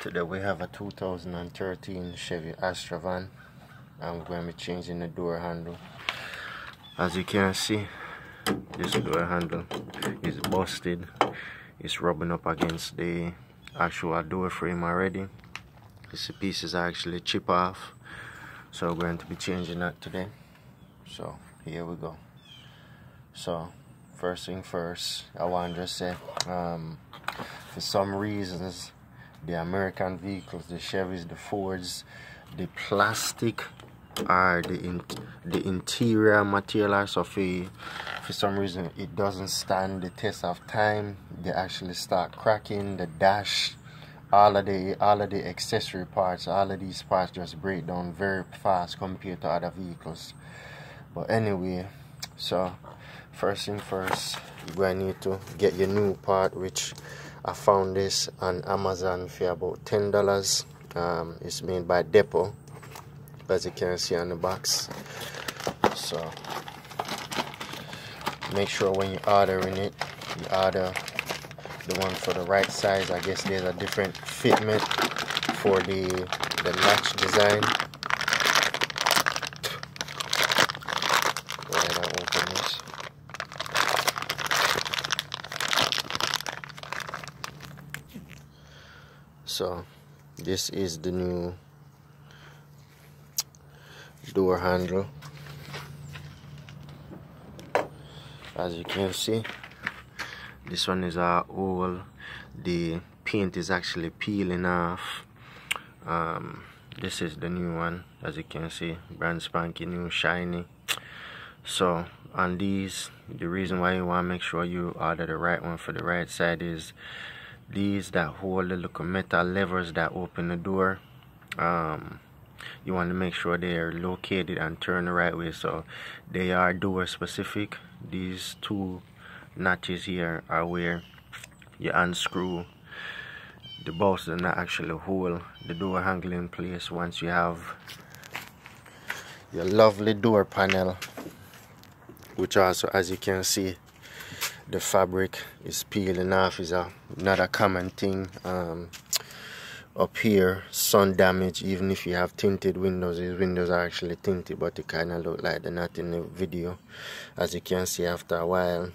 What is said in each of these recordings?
Today we have a 2013 Chevy Astro van, and we're going to be changing the door handle. As you can see, this door handle is busted. It's rubbing up against the actual door frame already. These pieces are actually chip off, so we're going to be changing that today. So here we go. So first thing first, I want to just say, for some reasons, the American vehicles, the Chevys, the Fords, the plastic or the interior material, so for some reason it doesn't stand the test of time. They actually start cracking. The dash, all of the accessory parts, all of these parts just break down very fast compared to other vehicles. But anyway, so first thing first, you're going to need to get your new part, which I found this on Amazon for about $10. It's made by Depot, as you can see on the box. So make sure when you're ordering it, you order the one for the right size. I guess there's a different fitment for the latch design. Go ahead and open this. So this is the new door handle. As you can see, this one is old. The paint is actually peeling off. This is the new one, as you can see, brand spanking new, shiny. So on these, the reason why you want to make sure you order the right one for the right side is these that hold the little metal levers that open the door. You want to make sure they are located and turned the right way, so they are door specific. These two notches here are where you unscrew the bolts and not actually hold the door handle in place. Once you have your lovely door panel, which also, as you can see, the fabric is peeling off, is not a common thing. Up here, sun damage, even if you have tinted windows, these windows are actually tinted, but they kind of look like they're not in the video. As you can see, after a while,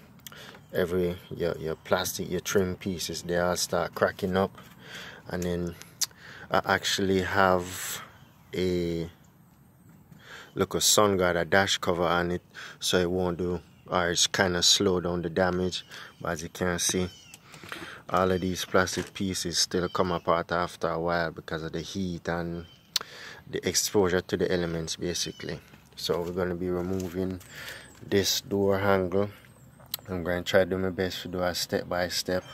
your plastic, your trim pieces, they all start cracking up. And then I actually have a sun guard, a dash cover on it, so it won't do, or it's kind of slow down the damage. But as you can see, all of these plastic pieces still come apart after a while because of the heat and the exposure to the elements, basically. So we're going to be removing this door handle. I'm going to try to do my best to do a step by step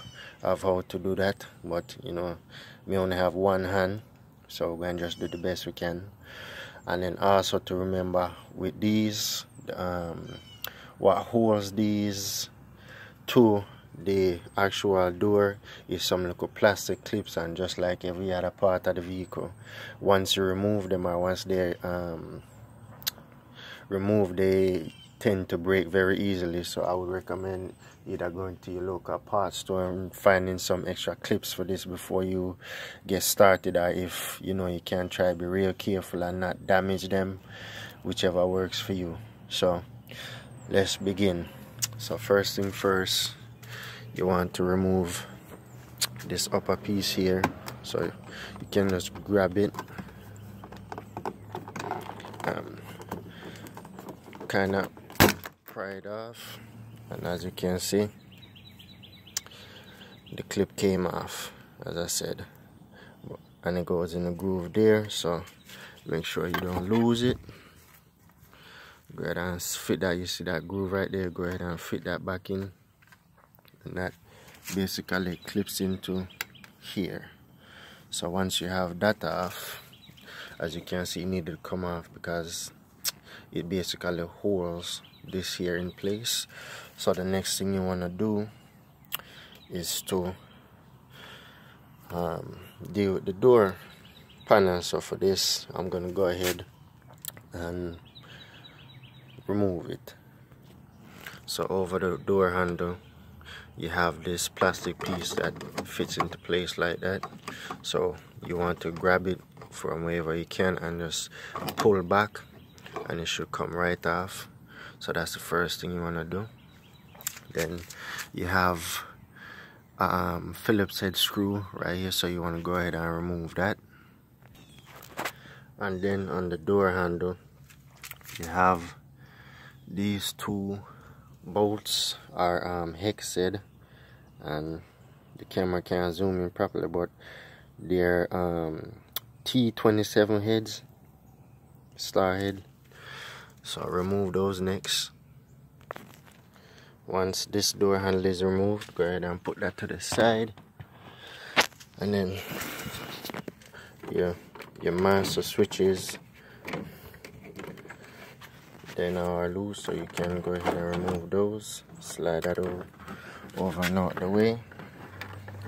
of how to do that, but you know, we only have one hand, so we're going to just do the best we can. And then also to remember with these, what holds these to the actual door is some little plastic clips, and just like every other part of the vehicle, once you remove them, or once they're removed, they tend to break very easily. So I would recommend either going to your local parts store and finding some extra clips for this before you get started, or if you know you can, try to be real careful and not damage them, whichever works for you. So let's begin. So first thing first, you want to remove this upper piece here. So you can just grab it, kind of pry it off, and as you can see, the clip came off, as I said, and it goes in the groove there, so make sure you don't lose it. Go ahead and fit that. You see that groove right there, go ahead and fit that back in, and that basically clips into here. So once you have that off, as you can see, it needed to come off because it basically holds this here in place. So the next thing you want to do is to deal with the door panel. So for this, I'm going to go ahead and remove it. So over the door handle, you have this plastic piece that fits into place like that. So you want to grab it from wherever you can and just pull back, and it should come right off. So that's the first thing you want to do. Then you have Phillips head screw right here, so you want to go ahead and remove that. And then on the door handle, you have these two bolts are hex head, and the camera can't zoom in properly, but they're T27 heads, star head. So remove those next. Once this door handle is removed, go ahead and put that to the side, and then your master switches, they now are loose, so you can go ahead and remove those. Slide that over and out the way,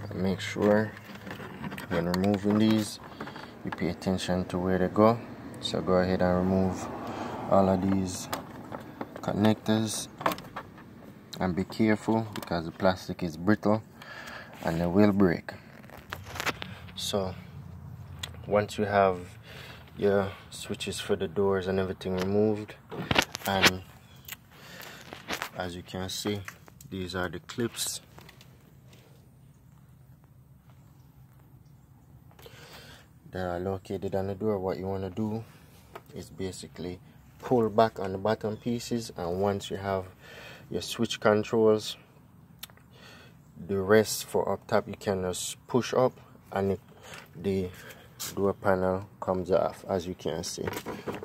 and make sure when removing these you pay attention to where they go. So go ahead and remove all of these connectors, and be careful because the plastic is brittle and it will break. So once you have your switches for the doors and everything removed, and as you can see, these are the clips that are located on the door. What you want to do is basically pull back on the bottom pieces, and once you have your switch controls, the rest for up top you can just push up and the door panel comes off, as you can see.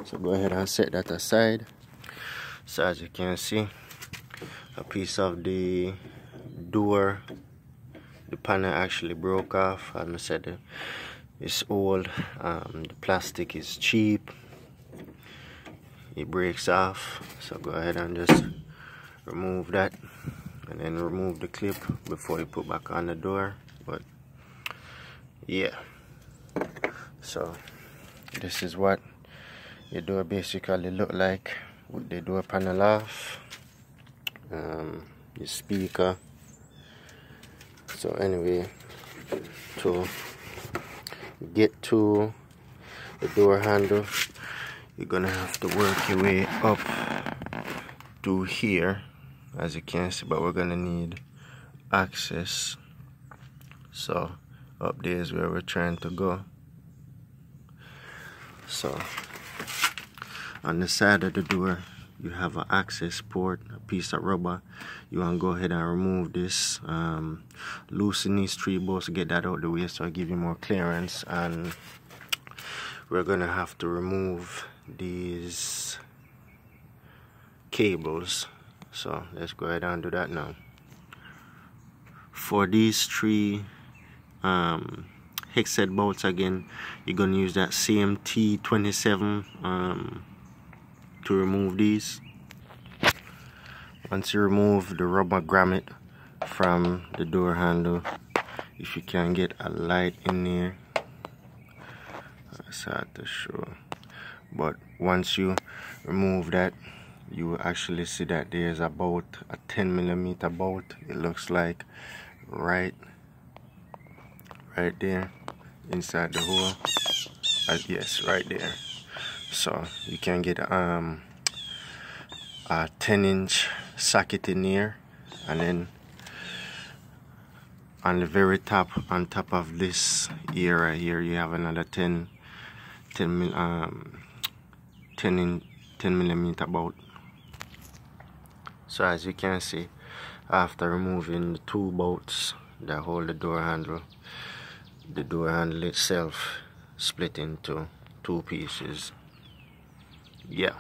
So go ahead and set that aside. So as you can see, a piece of the door, the panel actually broke off. As I said, it's old, the plastic is cheap, it breaks off. So go ahead and just remove that, and then remove the clip before you put back on the door. But yeah, so this is what your door basically look like with the door panel off, your speaker. So anyway, to get to the door handle, you're gonna have to work your way up to here, as you can see, but we're gonna need access. So up there is where we're trying to go. So on the side of the door you have an access port, a piece of rubber. You want to go ahead and remove this, loosen these three bolts to get that out of the way, so I give you more clearance. And we're gonna have to remove these cables, so let's go ahead and do that now. For these three hex head bolts, again, you're gonna use that same T27 to remove these. Once you remove the rubber grommet from the door handle, if you can get a light in there, it's hard to show, but once you remove that, you will actually see that there's about a 10mm bolt, it looks like, right there inside the hole. Yes, right there. So you can get a 10-inch socket in there, and then on the very top, on top of this ear right here, you have another 10mm bolt. So as you can see, after removing the two bolts that hold the door handle itself split into two pieces. Yeah,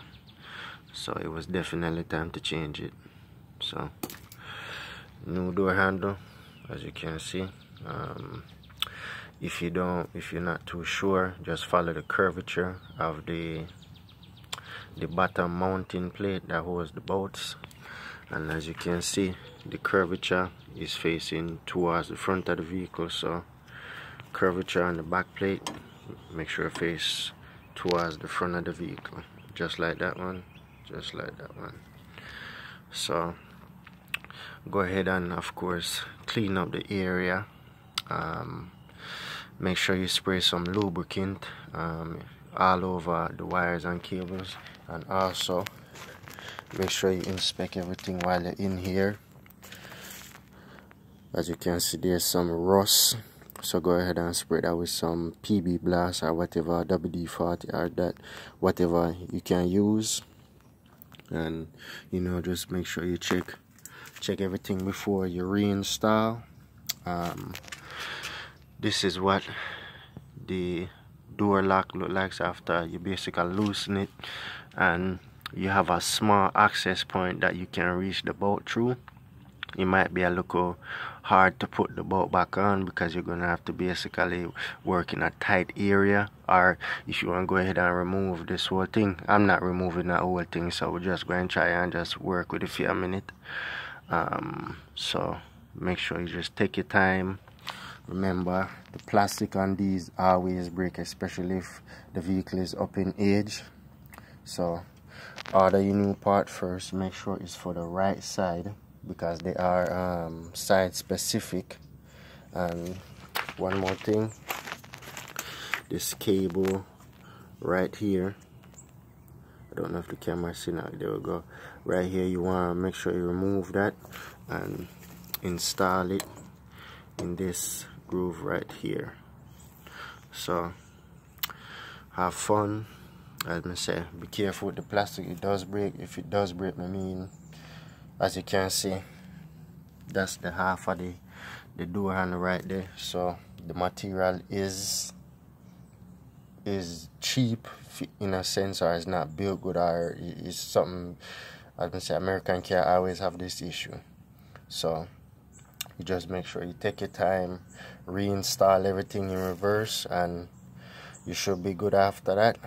so it was definitely time to change it. So new door handle, as you can see. If you're not too sure, just follow the curvature of the bottom mounting plate that holds the bolts, and as you can see, the curvature is facing towards the front of the vehicle. So curvature on the back plate, make sure it face towards the front of the vehicle, just like that one, just like that one. So go ahead and of course clean up the area. Make sure you spray some lubricant all over the wires and cables, and also make sure you inspect everything while you're in here. As you can see, there's some rust, so go ahead and spray that with some PB Blast or whatever, WD-40 or that, whatever you can use. And you know, just make sure you check everything before you reinstall. This is what the door lock looks like after you basically loosen it, and you have a small access point that you can reach the bolt through. It might be a little hard to put the bolt back on because you're gonna have to basically work in a tight area, or if you want to go ahead and remove this whole thing. I'm not removing that whole thing, so we're just going to try and just work with it for a minute. So make sure you just take your time. Remember, the plastic on these always break, especially if the vehicle is up in age. So order your new part first, make sure it's for the right side, because they are side specific. And one more thing, this cable right here, I don't know if the camera see now, there we go, right here, you want to make sure you remove that and install it in this groove right here. So have fun. As I say, be careful with the plastic, it does break. If it does break, I mean, as you can see, that's the half of the door handle right there. So the material is cheap in a sense, or it's not built good, or it's something, as I say, American car always have this issue. So you just make sure you take your time, reinstall everything in reverse, and you should be good after that.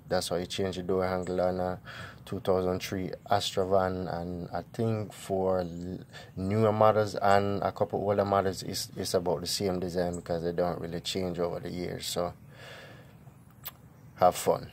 That's why you change the door handle on a 2003 Astro van, and I think for newer models and a couple older models it's about the same design, because they don't really change over the years. So have fun.